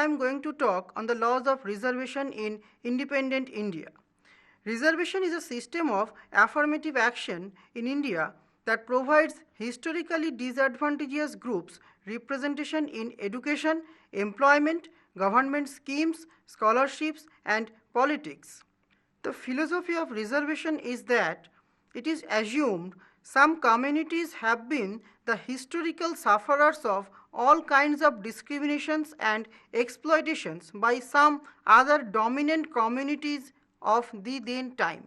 am going to talk on the laws of reservation in independent India. Reservation is a system of affirmative action in India that provides historically disadvantaged groups representation in education, employment, government schemes, scholarships, and politics. The philosophy of reservation is that it is assumed some communities have been the historical sufferers of all kinds of discriminations and exploitations by some other dominant communities of the then time.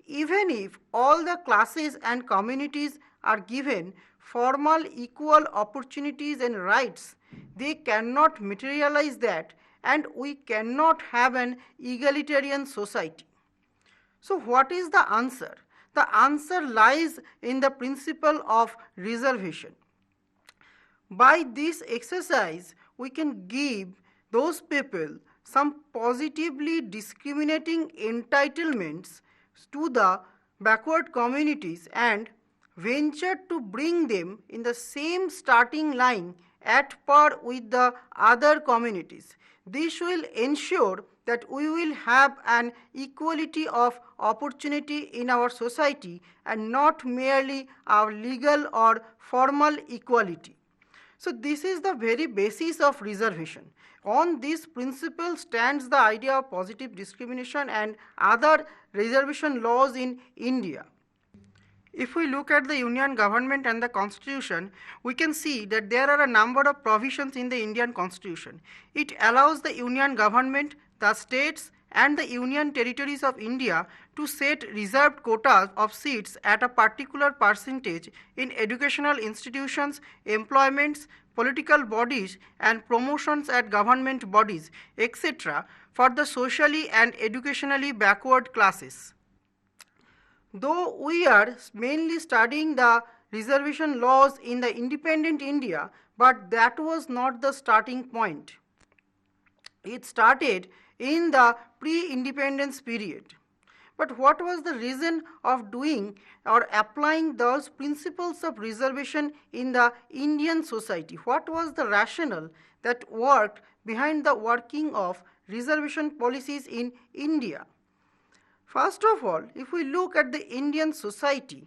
Even if all the classes and communities are given formal equal opportunities and rights, they cannot materialize that, and we cannot have an egalitarian society. So what is the answer? The answer lies in the principle of reservation. By this exercise, we can give those people some positively discriminating entitlements to the backward communities and venture to bring them in the same starting line at par with the other communities. This will ensure that we will have an equality of opportunity in our society and not merely our legal or formal equality. So this is the very basis of reservation. On this principle stands the idea of positive discrimination and other reservation laws in India. If we look at the Union government and the constitution, we can see that there are a number of provisions in the Indian constitution. It allows the Union government, the states and the Union territories of India to set reserved quotas of seats at a particular percentage in educational institutions, employments, political bodies and promotions at government bodies, etc. for the socially and educationally backward classes. Though we are mainly studying the reservation laws in the independent India, but that was not the starting point. It started in the pre-independence period. But what was the reason of doing or applying those principles of reservation in the Indian society? What was the rationale that worked behind the working of reservation policies in India? First of all, if we look at the Indian society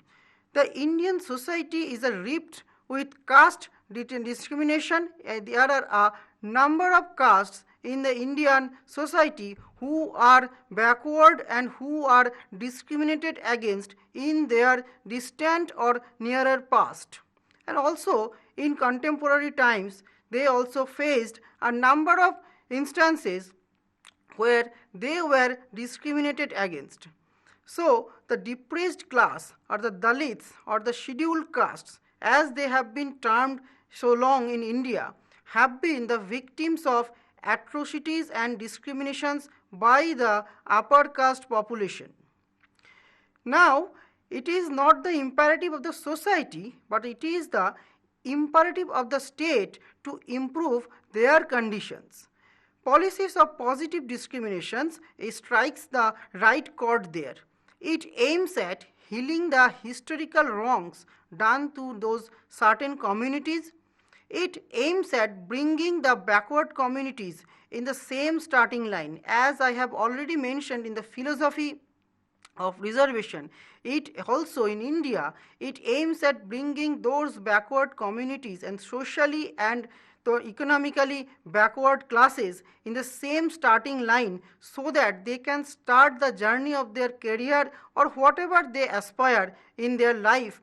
is ripped with caste discrimination. There are a number of castes in the Indian society who are backward and who are discriminated against in their distant or nearer past. And also in contemporary times, they also faced a number of instances where they were discriminated against. So the depressed class or the Dalits or the scheduled castes, as they have been termed so long in India, have been the victims of atrocities and discriminations by the upper caste population. Now, it is not the imperative of the society, but it is the imperative of the state to improve their conditions. Policies of positive discriminations strikes the right chord there. It aims at healing the historical wrongs done to those certain communities. It aims at bringing the backward communities in the same starting line. As I have already mentioned in the philosophy of reservation, it also in India, it aims at bringing those backward communities and socially and economically backward classes in the same starting line so that they can start the journey of their career or whatever they aspire in their life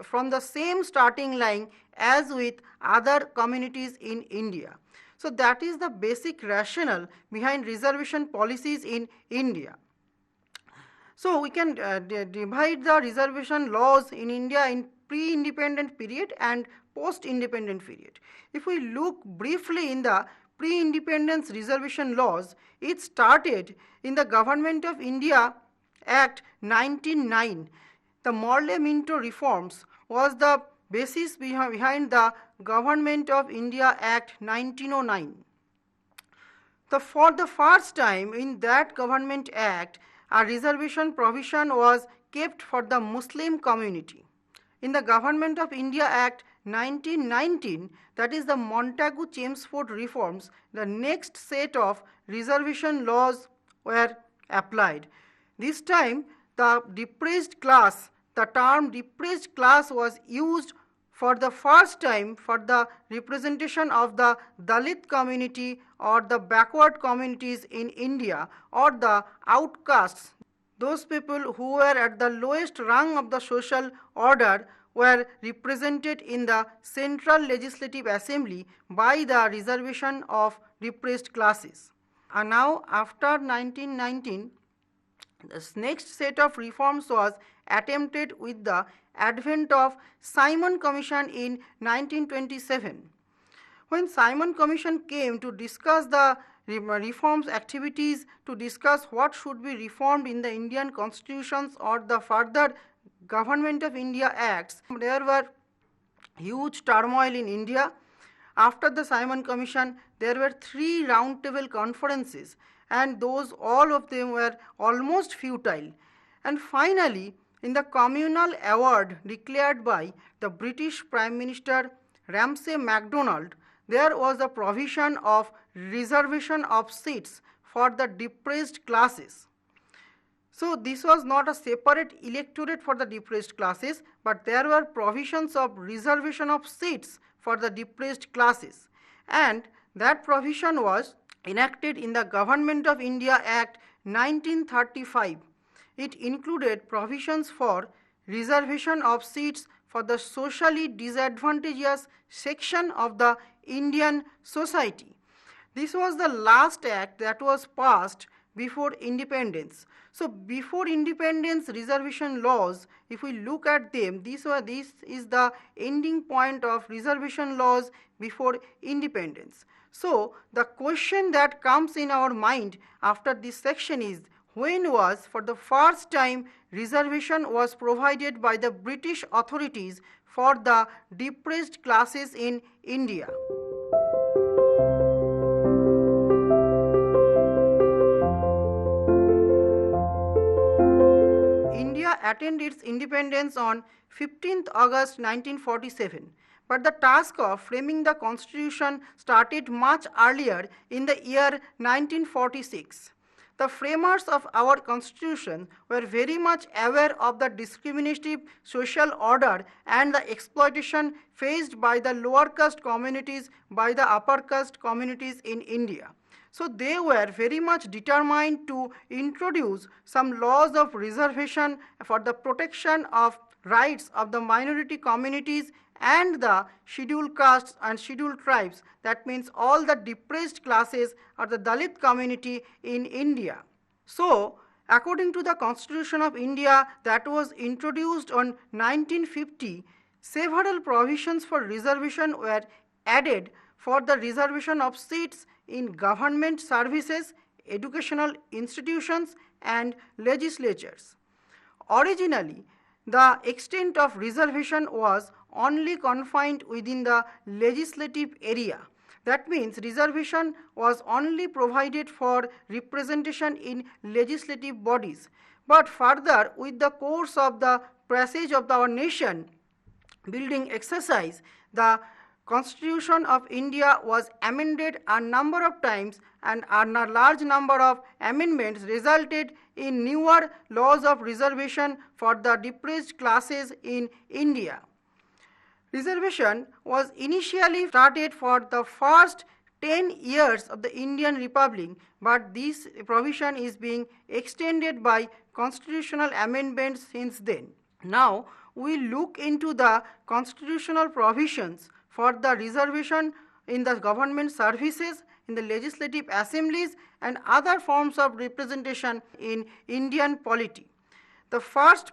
from the same starting line as with other communities in India. So that is the basic rationale behind reservation policies in India. So we can divide the reservation laws in India in pre-independent period and post-independent period. If we look briefly in the pre-independence reservation laws, it started in the Government of India Act 1909. The Morley-Minto reforms was the basis behind the Government of India Act 1909. For the first time in that Government Act, a reservation provision was kept for the Muslim community. In the Government of India Act 1919, that is the Montagu-Chelmsford reforms, the next set of reservation laws were applied. This time the depressed class, the term depressed class was used for the first time for the representation of the Dalit community or the backward communities in India or the outcasts. Those people who were at the lowest rung of the social order were represented in the Central Legislative Assembly by the reservation of depressed classes. And now after 1919, this next set of reforms was attempted with the advent of Simon Commission in 1927. When Simon Commission came to discuss the reforms activities, to discuss what should be reformed in the Indian constitutions or the further Government of India Acts, there were huge turmoil in India. After the Simon Commission, there were 3 roundtable conferences, and those all of them were almost futile. And finally, in the communal award declared by the British Prime Minister Ramsay MacDonald, there was a provision of reservation of seats for the depressed classes. So this was not a separate electorate for the depressed classes, but there were provisions of reservation of seats for the depressed classes, and that provision was enacted in the Government of India Act 1935. It included provisions for reservation of seats for the socially disadvantageous section of the Indian society. This was the last act that was passed before independence. So before independence, reservation laws, if we look at them, this is the ending point of reservation laws before independence. So the question that comes in our mind after this section is, when was for the first time reservation was provided by the British authorities for the depressed classes in India? India attained its independence on 15th August 1947, but the task of framing the constitution started much earlier in the year 1946. The framers of our constitution were very much aware of the discriminative social order and the exploitation faced by the lower caste communities by the upper caste communities in India. So they were very much determined to introduce some laws of reservation for the protection of rights of the minority communities and the scheduled castes and scheduled tribes, that means all the depressed classes or the Dalit community in India. So according to the Constitution of India that was introduced on 1950, several provisions for reservation were added for the reservation of seats in government services, educational institutions and legislatures. Originally, the extent of reservation was only confined within the legislative area. That means reservation was only provided for representation in legislative bodies. But further, with the course of the passage of our nation building exercise, the Constitution of India was amended a number of times, and a large number of amendments resulted in newer laws of reservation for the depressed classes in India. Reservation was initially started for the first 10 years of the Indian Republic, but this provision is being extended by constitutional amendments since then. Now we look into the constitutional provisions for the reservation in the government services, in the legislative assemblies and other forms of representation in Indian polity. The first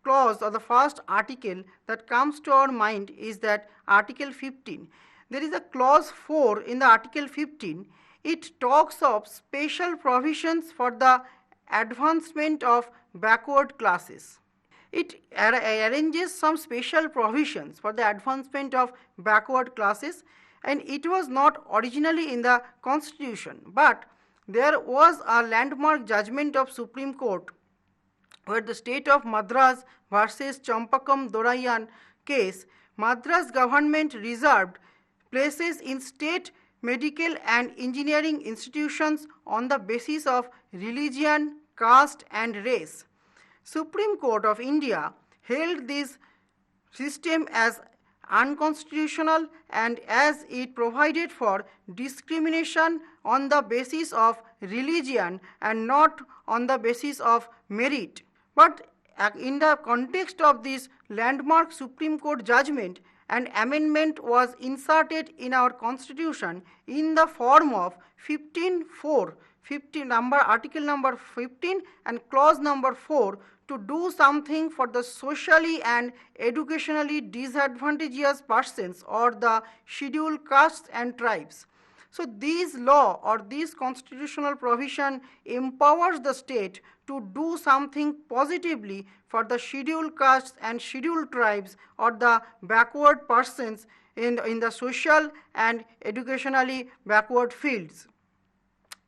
clause or the first article that comes to our mind is that Article 15. There is a clause 4 in the Article 15. It talks of special provisions for the advancement of backward classes. It arranges some special provisions for the advancement of backward classes, and it was not originally in the Constitution, but there was a landmark judgment of Supreme Court where the state of Madras versus Champakam Doraiyan case Madras government reserved places in state medical and engineering institutions on the basis of religion, caste and race. Supreme Court of India held this system as unconstitutional and as it provided for discrimination on the basis of religion and not on the basis of merit. But in the context of this landmark Supreme Court judgment, an amendment was inserted in our constitution in the form of 15(4), article number 15 and clause number 4 to do something for the socially and educationally disadvantaged persons or the scheduled castes and tribes. So this law or this constitutional provision empowers the state to do something positively for the scheduled castes and scheduled tribes or the backward persons in the social and educationally backward fields.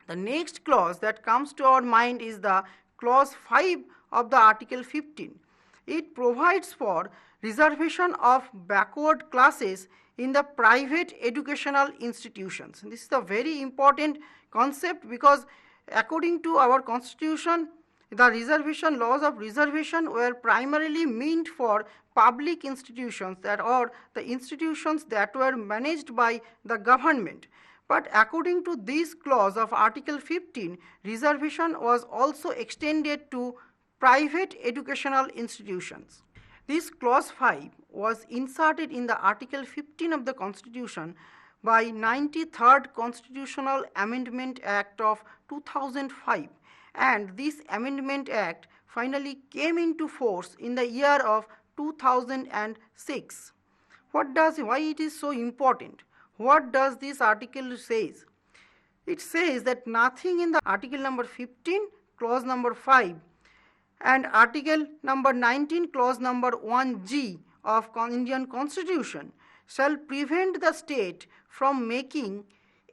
The next clause that comes to our mind is the clause 5 of the article 15. It provides for reservation of backward classes in the private educational institutions. This is a very important concept because according to our constitution, the reservation laws of reservation were primarily meant for public institutions that are the institutions that were managed by the government. But according to this clause of article 15, reservation was also extended to private educational institutions. This clause 5 was inserted in the article 15 of the Constitution by 93rd Constitutional Amendment Act of 2005, and this Amendment Act finally came into force in the year of 2006. Why it is so important? What does this article says? It says that nothing in the article number 15, clause number 5 and article number 19, clause number 1G of Indian Constitution shall prevent the state from making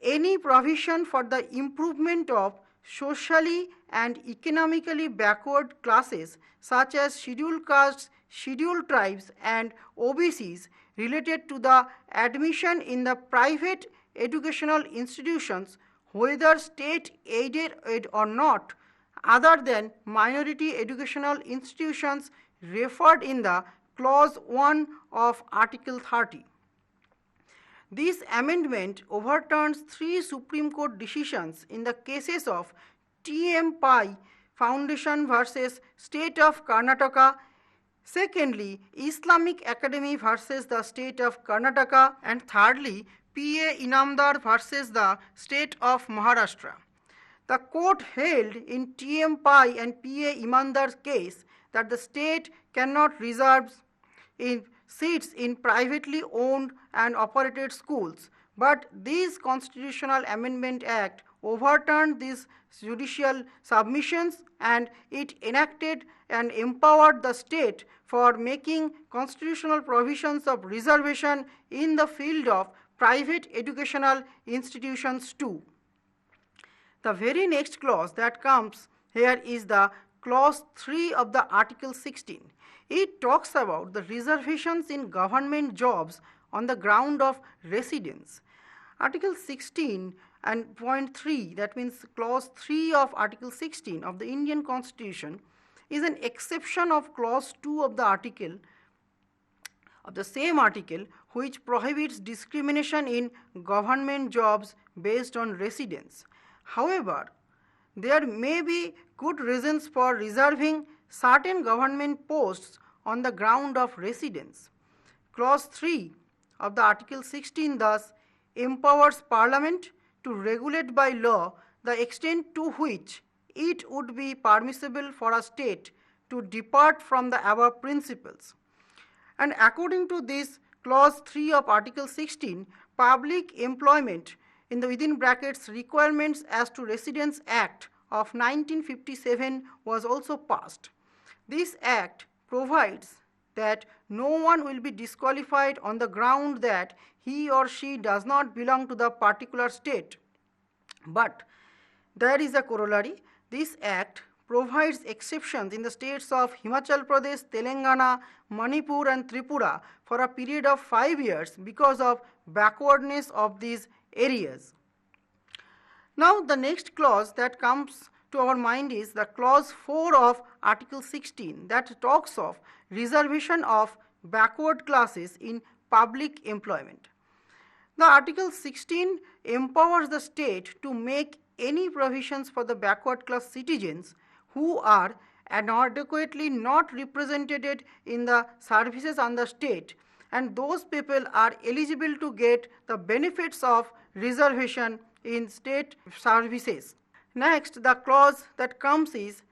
any provision for the improvement of socially and economically backward classes such as scheduled castes, scheduled tribes and OBCs related to the admission in the private educational institutions, whether state aided or not, other than minority educational institutions referred in the clause 1 of article 30. This amendment overturns 3 Supreme Court decisions in the cases of T.M. Pai Foundation versus State of Karnataka, secondly, Islamic Academy versus the State of Karnataka, and thirdly, P.A. Inamdar versus the State of Maharashtra. The court held in T.M. Pai and P.A. Imandar's case that the state cannot reserve seats in privately owned and operated schools, but this Constitutional Amendment Act overturned these judicial submissions and it enacted and empowered the state for making constitutional provisions of reservation in the field of private educational institutions too. The very next clause that comes here is the clause 3 of the article 16. It talks about the reservations in government jobs on the ground of residence. Article 16 and point 3, that means clause 3 of article 16 of the Indian Constitution, is an exception of clause 2 of the article of the same article, which prohibits discrimination in government jobs based on residence. However, there may be good reasons for reserving certain government posts on the ground of residence. Clause 3 of the Article 16 thus empowers Parliament to regulate by law the extent to which it would be permissible for a state to depart from the above principles. And according to this clause 3 of Article 16, public employment in the within brackets requirements as to Residence Act of 1957 was also passed. This act provides that no one will be disqualified on the ground that he or she does not belong to the particular state. But there is a corollary. This act provides exceptions in the states of Himachal Pradesh, Telangana, Manipur and Tripura for a period of 5 years because of backwardness of these areas. Now the next clause that comes to our mind is the clause 4 of Article 16 that talks of reservation of backward classes in public employment. The Article 16 empowers the state to make any provisions for the backward class citizens who are inadequately not represented in the services under state, and those people are eligible to get the benefits of reservation in state services. Next, the clause that comes is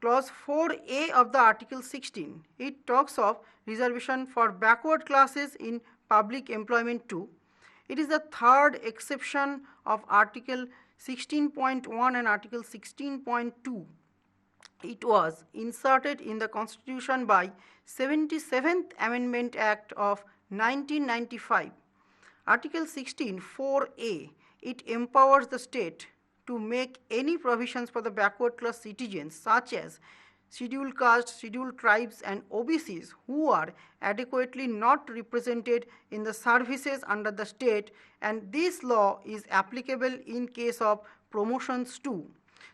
clause 4A of the Article 16. It talks of reservation for backward classes in public employment too. It is the third exception of Article 16.1 and Article 16.2. It was inserted in the Constitution by 77th Amendment Act of 1995. Article 16 4A, it empowers the state to make any provisions for the backward class citizens such as scheduled castes, scheduled tribes and OBCs who are adequately not represented in the services under the state, and this law is applicable in case of promotions too.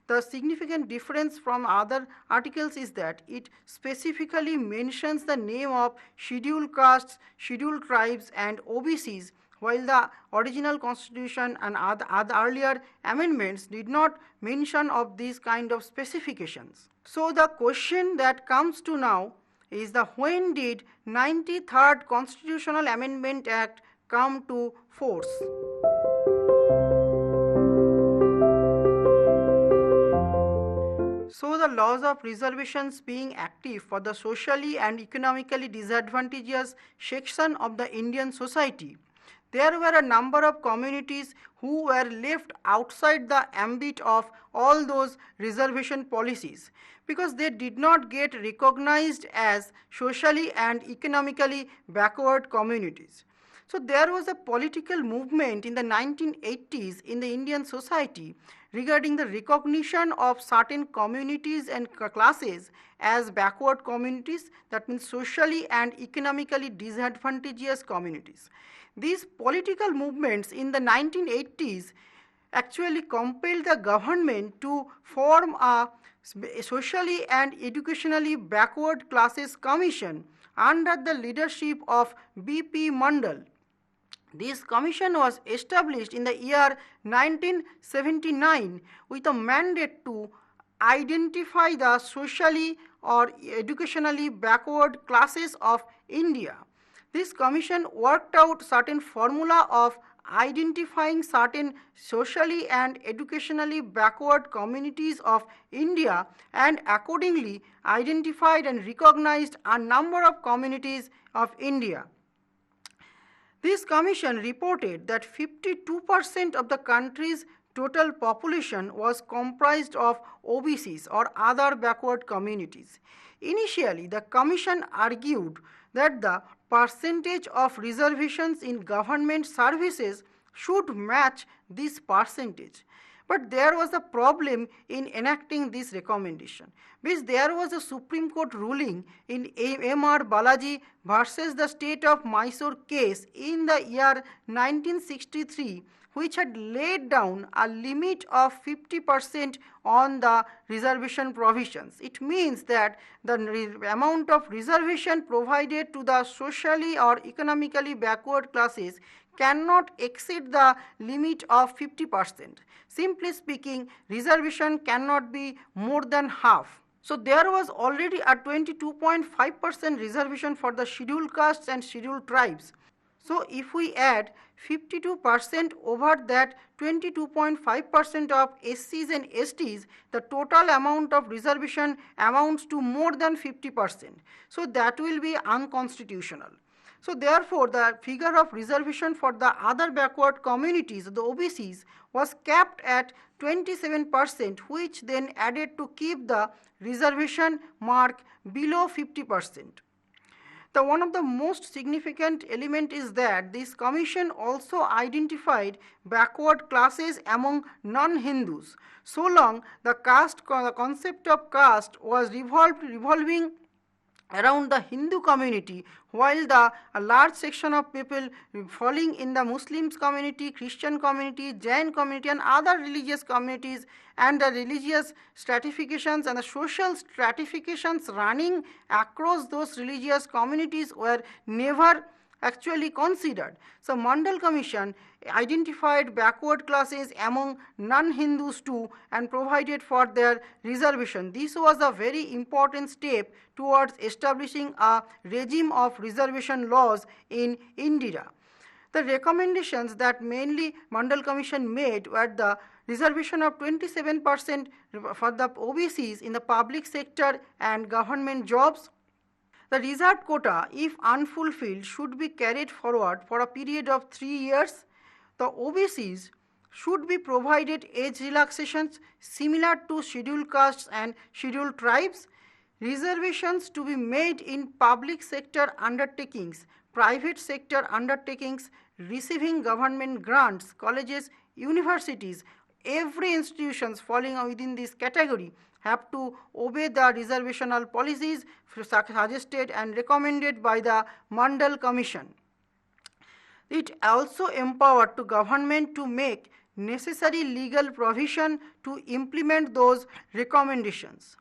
The significant difference from other articles is that it specifically mentions the name of scheduled castes, scheduled tribes and OBCs, while the original constitution and other earlier amendments did not mention of these kind of specifications. So the question that comes to now is the when did 93rd Constitutional Amendment Act come to force? So the laws of reservations being active for the socially and economically disadvantageous section of the Indian society, there were a number of communities who were left outside the ambit of all those reservation policies because they did not get recognized as socially and economically backward communities. So there was a political movement in the 1980s in the Indian society regarding the recognition of certain communities and classes as backward communities, that means socially and economically disadvantageous communities. These political movements in the 1980s actually compelled the government to form a socially and educationally backward classes commission under the leadership of B.P. Mandal. This commission was established in the year 1979 with a mandate to identify the socially or educationally backward classes of India. This commission worked out certain formula of identifying certain socially and educationally backward communities of India and accordingly identified and recognized a number of communities of India. This commission reported that 52% of the country's total population was comprised of OBCs or other backward communities. Initially, the commission argued that the percentage of reservations in government services should match this percentage. But there was a problem in enacting this recommendation, because there was a Supreme Court ruling in M.R. Balaji versus the state of Mysore case in the year 1963, which had laid down a limit of 50% on the reservation provisions. It means that the amount of reservation provided to the socially or economically backward classes cannot exceed the limit of 50%. Simply speaking, reservation cannot be more than half. So there was already a 22.5% reservation for the scheduled castes and scheduled tribes. So if we add 52% over that 22.5% of SCs and STs, the total amount of reservation amounts to more than 50%. So that will be unconstitutional. So therefore, the figure of reservation for the other backward communities, the OBCs, was capped at 27%, which then added to keep the reservation mark below 50%. One of the most significant element is that this commission also identified backward classes among non-Hindus. So long the concept of caste was revolving around the Hindu community, while a large section of people falling in the Muslims community, Christian community, Jain community and other religious communities, and the religious stratifications and the social stratifications running across those religious communities were never actually considered. So Mandal Commission identified backward classes among non-Hindus too and provided for their reservation. This was a very important step towards establishing a regime of reservation laws in India. The recommendations that mainly Mandal Commission made were the reservation of 27% for the OBCs in the public sector and government jobs. The reserved quota, if unfulfilled, should be carried forward for a period of 3 years. The OBCs should be provided age relaxations similar to scheduled castes and scheduled tribes. Reservations to be made in public sector undertakings, private sector undertakings, receiving government grants, colleges, universities. Every institutions falling within this category have to obey the reservational policies suggested and recommended by the Mandal Commission. It also empowered the government to make necessary legal provision to implement those recommendations.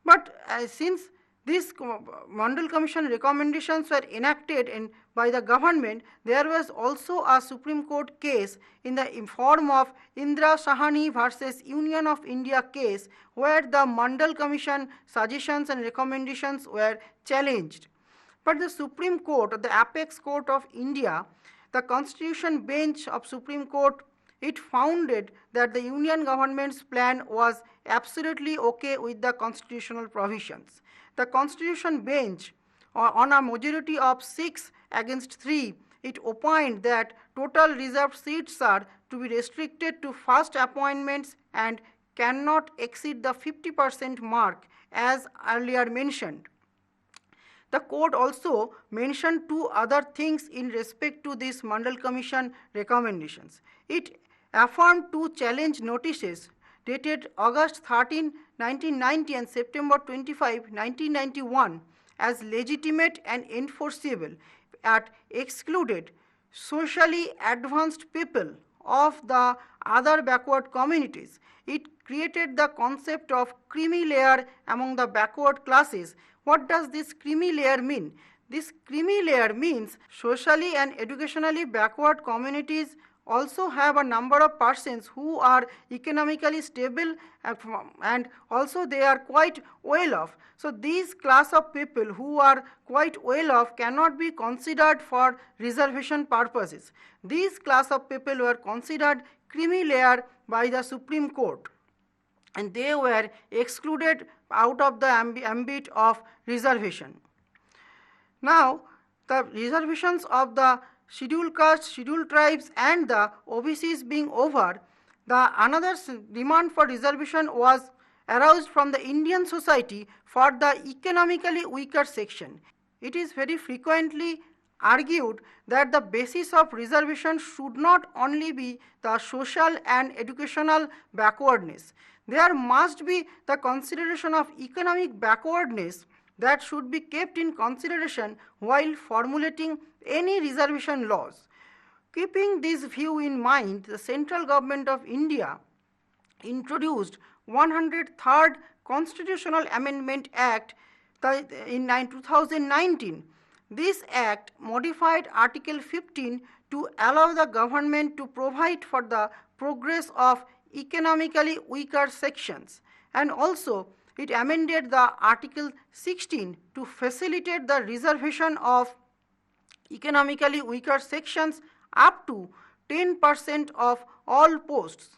But since these Mandal Commission recommendations were enacted by the government, there was also a Supreme Court case in the form of Indira Sawhney versus Union of India case, where the Mandal Commission suggestions and recommendations were challenged. But the Supreme Court, the apex court of India, the Constitution bench of Supreme Court, it founded that the Union government's plan was absolutely okay with the constitutional provisions. The Constitution bench, on a majority of 6 against 3, it opined that total reserved seats are to be restricted to first appointments and cannot exceed the 50% mark as earlier mentioned. The court also mentioned 2 other things in respect to this Mandal Commission recommendations. It affirmed 2 challenge notices dated August 13, 1990 and September 25, 1991 as legitimate and enforceable at excluded socially advanced people of the other backward communities. It created the concept of creamy layer among the backward classes. What does this creamy layer mean? This creamy layer means socially and educationally backward communities also have a number of persons who are economically stable and also they are quite well off. So these class of people who are quite well off cannot be considered for reservation purposes. These class of people were considered creamy layer by the Supreme Court and they were excluded out of the ambit of reservation. Now the reservations of the scheduled castes, scheduled tribes and the OBCs being over, another demand for reservation was aroused from the Indian society for the economically weaker section. It is very frequently argued that the basis of reservation should not only be the social and educational backwardness. There must be the consideration of economic backwardness that should be kept in consideration while formulating any reservation laws. Keeping this view in mind, the central government of India introduced 103rd Constitutional Amendment Act in 2019. This act modified Article 15 to allow the government to provide for the progress of economically weaker sections, and also it amended the Article 16 to facilitate the reservation of economically weaker sections up to 10% of all posts.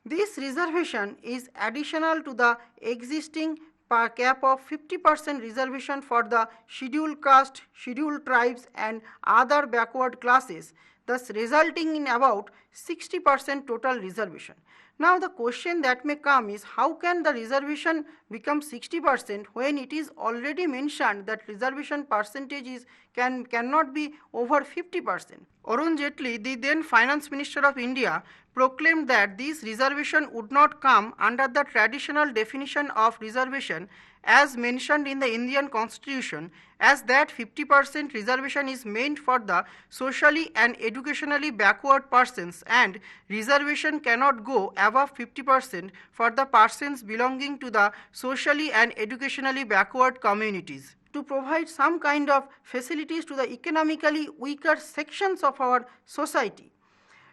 This reservation is additional to the existing per cap of 50% reservation for the scheduled caste, scheduled tribes and other backward classes, thus resulting in about 60% total reservation. Now the question that may come is, how can the reservation become 60% when it is already mentioned that reservation percentage cannot be over 50%? Arun Jaitley, the then Finance Minister of India, proclaimed that this reservation would not come under the traditional definition of reservation as mentioned in the Indian Constitution, as that 50% reservation is meant for the socially and educationally backward persons, and reservation cannot go above 50% for the persons belonging to the socially and educationally backward communities, to provide some kind of facilities to the economically weaker sections of our society.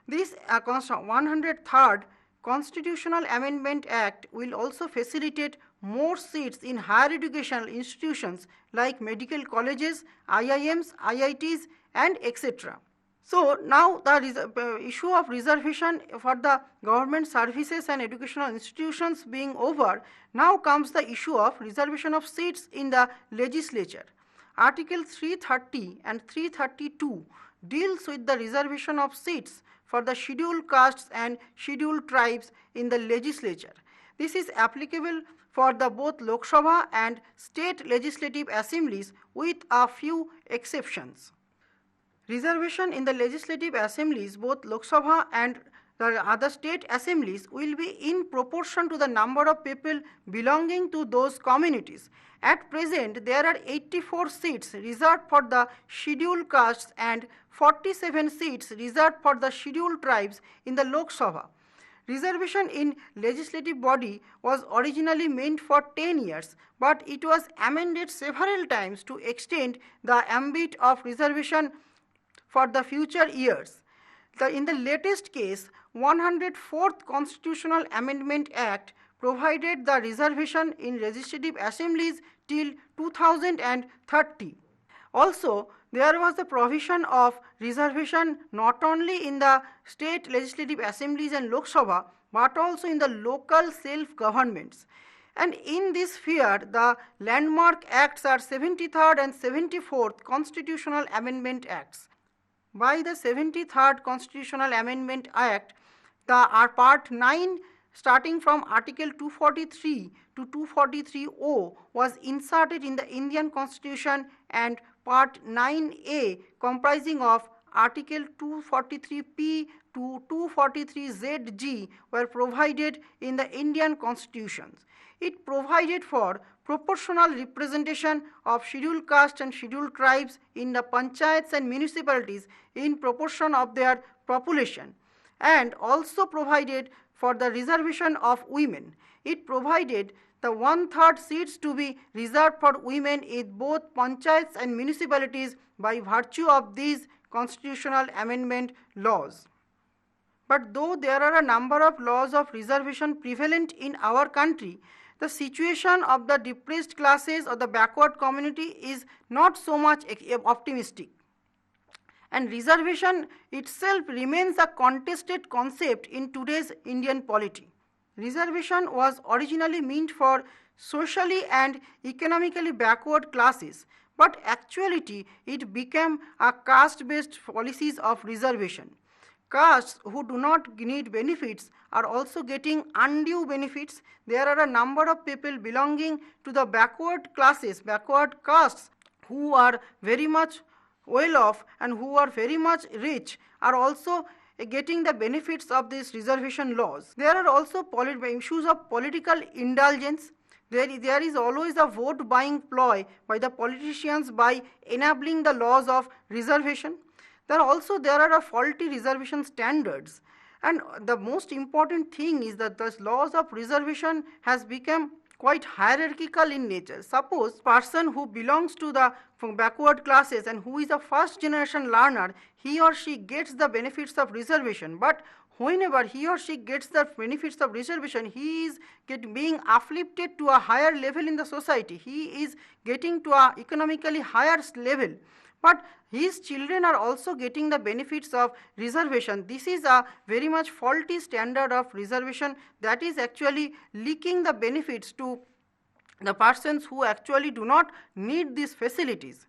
This 103rd Constitutional Amendment Act will also facilitate more seats in higher educational institutions like medical colleges, IIMs, IITs, and etc. So now the issue of reservation for the government services and educational institutions being over, now comes the issue of reservation of seats in the legislature. Article 330 and 332 deals with the reservation of seats for the scheduled castes and scheduled tribes in the legislature. This is applicable for the both Lok Sabha and state legislative assemblies with a few exceptions. Reservation in the legislative assemblies, both Lok Sabha and the other state assemblies, will be in proportion to the number of people belonging to those communities. At present, there are 84 seats reserved for the scheduled castes and 47 seats reserved for the scheduled tribes in the Lok Sabha. Reservation in legislative body was originally meant for 10 years, but it was amended several times to extend the ambit of reservation for the future years. In the latest case, 104th Constitutional Amendment Act provided the reservation in legislative assemblies till 2030. Also, there was the provision of reservation not only in the state legislative assemblies and Lok Sabha, but also in the local self-governments. And in this sphere, the landmark acts are 73rd and 74th Constitutional Amendment Acts. By the 73rd Constitutional Amendment Act, our Part 9, starting from Article 243 to 243O, was inserted in the Indian Constitution, and Part 9A, comprising of Article 243P to 243ZG, were provided in the Indian Constitution. It provided for proportional representation of scheduled caste and scheduled tribes in the panchayats and municipalities in proportion of their population, and also provided for the reservation of women. It provided the 1/3 seats to be reserved for women in both panchayats and municipalities by virtue of these constitutional amendment laws. But though there are a number of laws of reservation prevalent in our country, the situation of the depressed classes or the backward community is not so much optimistic. And reservation itself remains a contested concept in today's Indian polity. Reservation was originally meant for socially and economically backward classes, but actuality it became a caste-based policies of reservation. Castes who do not need benefits are also getting undue benefits. There are a number of people belonging to the backward classes, backward castes, who are very much well off and who are very much rich, are also getting the benefits of these reservation laws. There are also issues of political indulgence. There is always a vote buying ploy by the politicians by enabling the laws of reservation. There are faulty reservation standards, and the most important thing is that the laws of reservation has become quite hierarchical in nature. Suppose person who belongs to the backward classes and who is a first generation learner, he or she gets the benefits of reservation, but whenever he or she gets the benefits of reservation, he is being uplifted to a higher level in the society. He is getting to a economically higher level, but his children are also getting the benefits of reservation. This is a very much faulty standard of reservation that is actually leaking the benefits to the persons who actually do not need these facilities.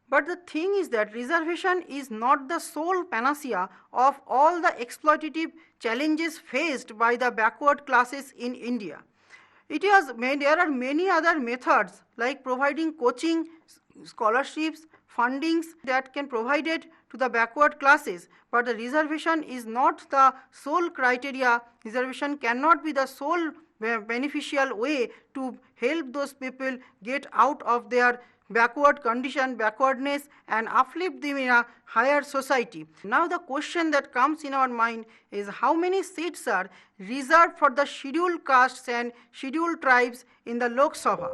But the thing is that reservation is not the sole panacea of all the exploitative challenges faced by the backward classes in India. There are many other methods like providing coaching, scholarships, fundings that can provided to the backward classes, but the reservation is not the sole criteria. Reservation cannot be the sole beneficial way to help those people get out of their backward condition, backwardness, and uplift them in a higher society. Now the question that comes in our mind is how many seats are reserved for the scheduled castes and scheduled tribes in the Lok Sabha.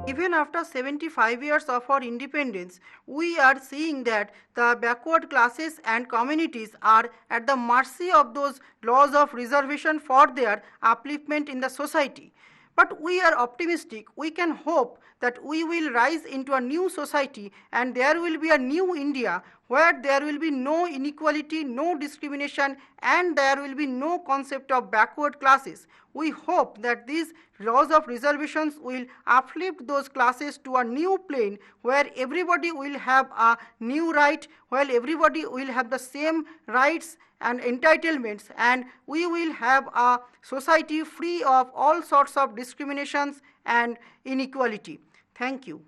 Even after 75 years of our independence, we are seeing that the backward classes and communities are at the mercy of those laws of reservation for their upliftment in the society. But we are optimistic. We can hope that we will rise into a new society and there will be a new India where there will be no inequality, no discrimination, and there will be no concept of backward classes. We hope that these laws of reservations will uplift those classes to a new plane where everybody will have a new right, while everybody will have the same rights and entitlements, and we will have a society free of all sorts of discriminations and inequality. Thank you.